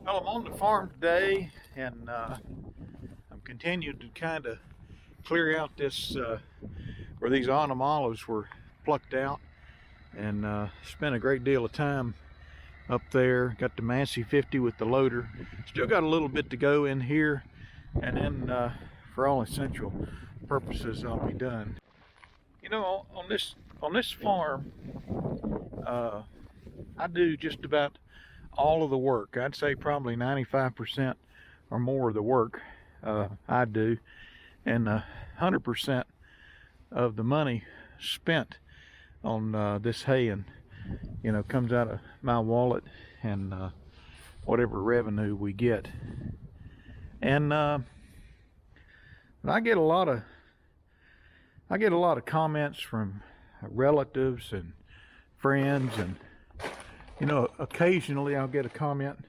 Well, I'm on the farm today, and I'm continuing to kind of clear out this where these autumn olives were plucked out, and spent a great deal of time up there. Got the Massey 50 with the loader. Still got a little bit to go in here, and then for all essential purposes, I'll be done. You know, on this farm, I do just about all of the work. I'd say probably 95% or more of the work I do, and 100% of the money spent on this haying, you know, comes out of my wallet and whatever revenue we get. And I get a lot of comments from relatives and friends, and you know, occasionally I'll get a comment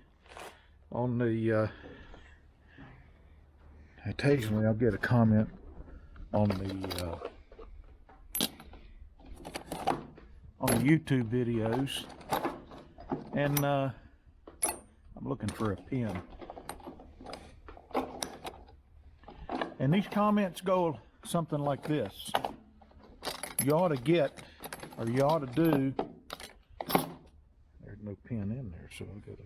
on the on the YouTube videos, and I'm looking for a pen. And these comments go something like this: you ought to get, or you ought to do. There's no pen in there, so I'll go to.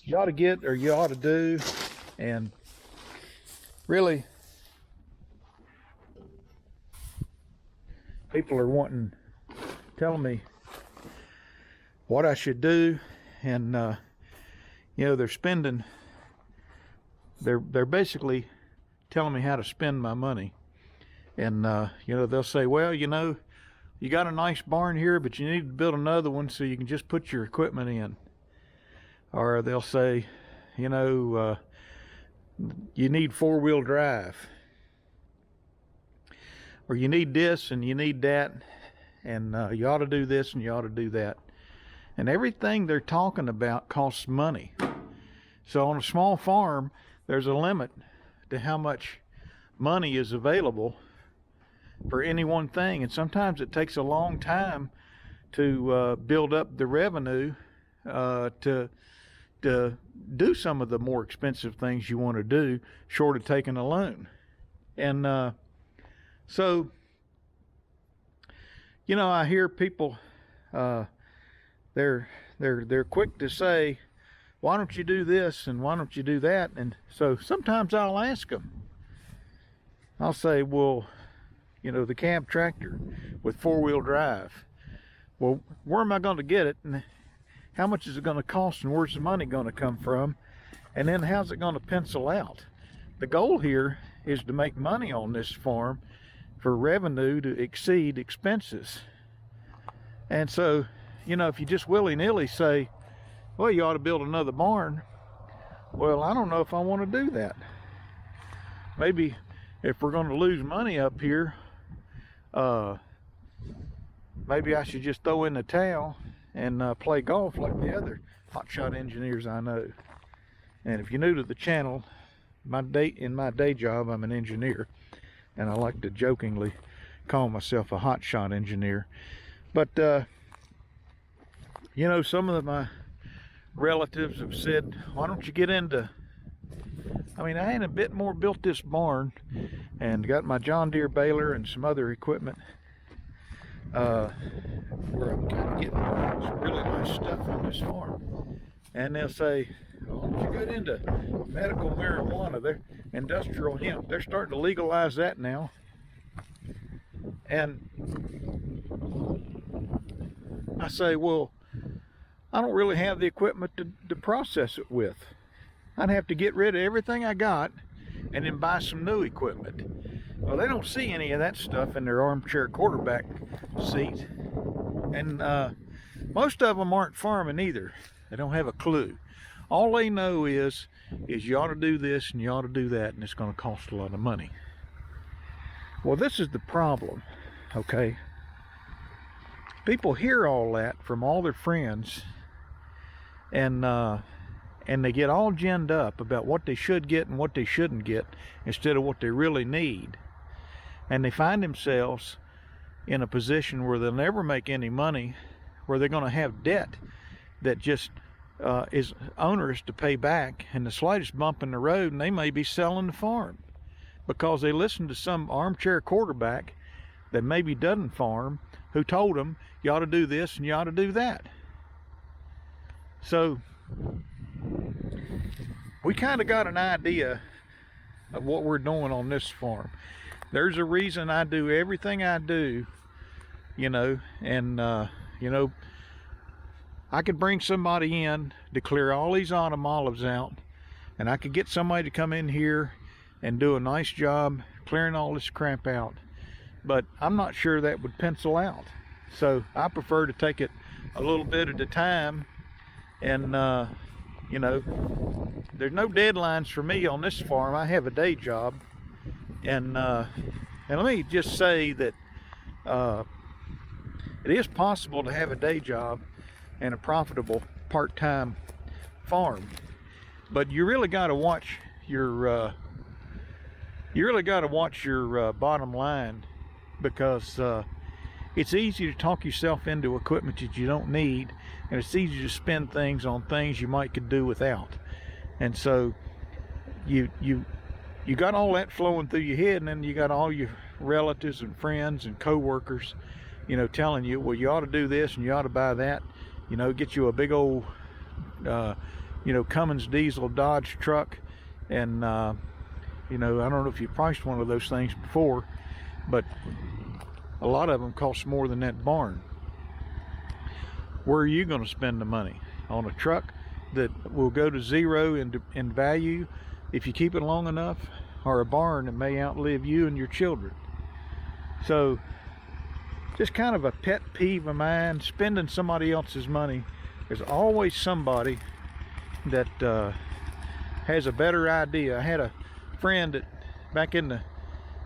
You ought to get, or you ought to do, and really, people are telling me what I should do, and you know, they're basically telling me how to spend my money. And you know, they'll say, well, you know, you got a nice barn here, but you need to build another one so you can just put your equipment in. Or they'll say, you know, you need four-wheel drive, or you need this and you need that, and you ought to do this and you ought to do that. And everything they're talking about costs money. So on a small farm, there's a limit to how much money is available for any one thing, and sometimes it takes a long time to build up the revenue to do some of the more expensive things you want to do, short of taking a loan. And so, you know, I hear people they're quick to say, why don't you do this and why don't you do that? And so sometimes I'll ask them, I'll say, well, you know, the cab tractor with four-wheel drive, well, where am I going to get it, and how much is it going to cost, and where's the money going to come from, and then how's it going to pencil out? The goal here is to make money on this farm for revenue to exceed expenses. And so, you know, if you just willy-nilly say, well, you ought to build another barn, well, I don't know if I want to do that. Maybe if we're going to lose money up here, maybe I should just throw in the towel and play golf like the other hotshot engineers I know. And if you're new to the channel, in my day job, I'm an engineer, and I like to jokingly call myself a hotshot engineer. But you know, some of my relatives have said, why don't you get into, I mean, I ain't a bit more built this barn and got my John Deere baler and some other equipment where I'm kind of getting some really nice stuff on this farm. And they'll say, why don't you get into medical marijuana? They're industrial hemp. They're starting to legalize that now. And I say, well, I don't really have the equipment to process it with. I'd have to get rid of everything I got and then buy some new equipment. Well, they don't see any of that stuff in their armchair quarterback seat. And most of them aren't farming either. They don't have a clue. All they know is you ought to do this and you ought to do that, and it's going to cost a lot of money. Well, this is the problem, okay? People hear all that from all their friends, and they get all ginned up about what they should get and what they shouldn't get instead of what they really need. And they find themselves in a position where they'll never make any money, where they're going to have debt that just is onerous to pay back, and the slightest bump in the road and they may be selling the farm because they listened to some armchair quarterback that maybe doesn't farm, who told them you ought to do this and you ought to do that. So we kind of got an idea of what we're doing on this farm. There's a reason I do everything I do, you know, and you know, I could bring somebody in to clear all these autumn olives out, and I could get somebody to come in here and do a nice job clearing all this crap out, but I'm not sure that would pencil out. So I prefer to take it a little bit at a time, and you know, there's no deadlines for me on this farm. I have a day job, and let me just say that it is possible to have a day job and a profitable part-time farm, but you really got to watch your bottom line, because it's easy to talk yourself into equipment that you don't need, and it's easy to spend things on things you might could do without. And so you got all that flowing through your head, and then you got all your relatives and friends and co-workers, you know, telling you, well, you ought to do this and you ought to buy that. You know, get you a big old, you know, Cummins diesel Dodge truck. And, you know, I don't know if you priced one of those things before, but a lot of them cost more than that barn. Where are you going to spend the money? On a truck that will go to zero in value if you keep it long enough, or a barn that may outlive you and your children? So, just kind of a pet peeve of mine, spending somebody else's money. There's always somebody that has a better idea. I had a friend that back in the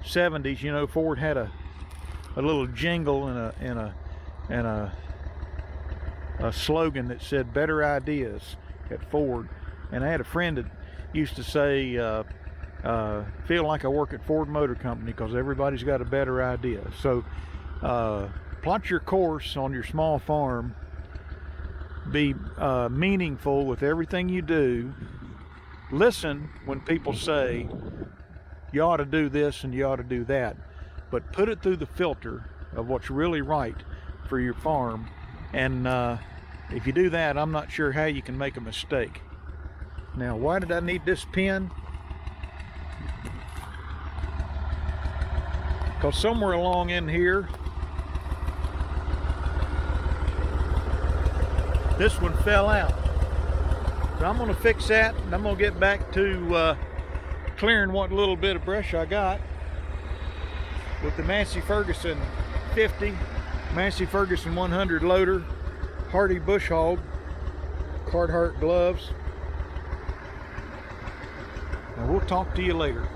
70s, you know, Ford had a little jingle and a slogan that said "better ideas" at Ford. And I had a friend that used to say, feel like I work at Ford Motor Company because everybody's got a better idea. So plot your course on your small farm. Be meaningful with everything you do. Listen when people say you ought to do this and you ought to do that, but put it through the filter of what's really right for your farm. And if you do that, I'm not sure how you can make a mistake. Now, why did I need this pen? Because somewhere along in here, this one fell out. So I'm going to fix that, and I'm going to get back to clearing what little bit of brush I got with the Massey Ferguson 50, Massey Ferguson 100 loader, Hardy Bush Hog, Carhartt gloves. And we'll talk to you later.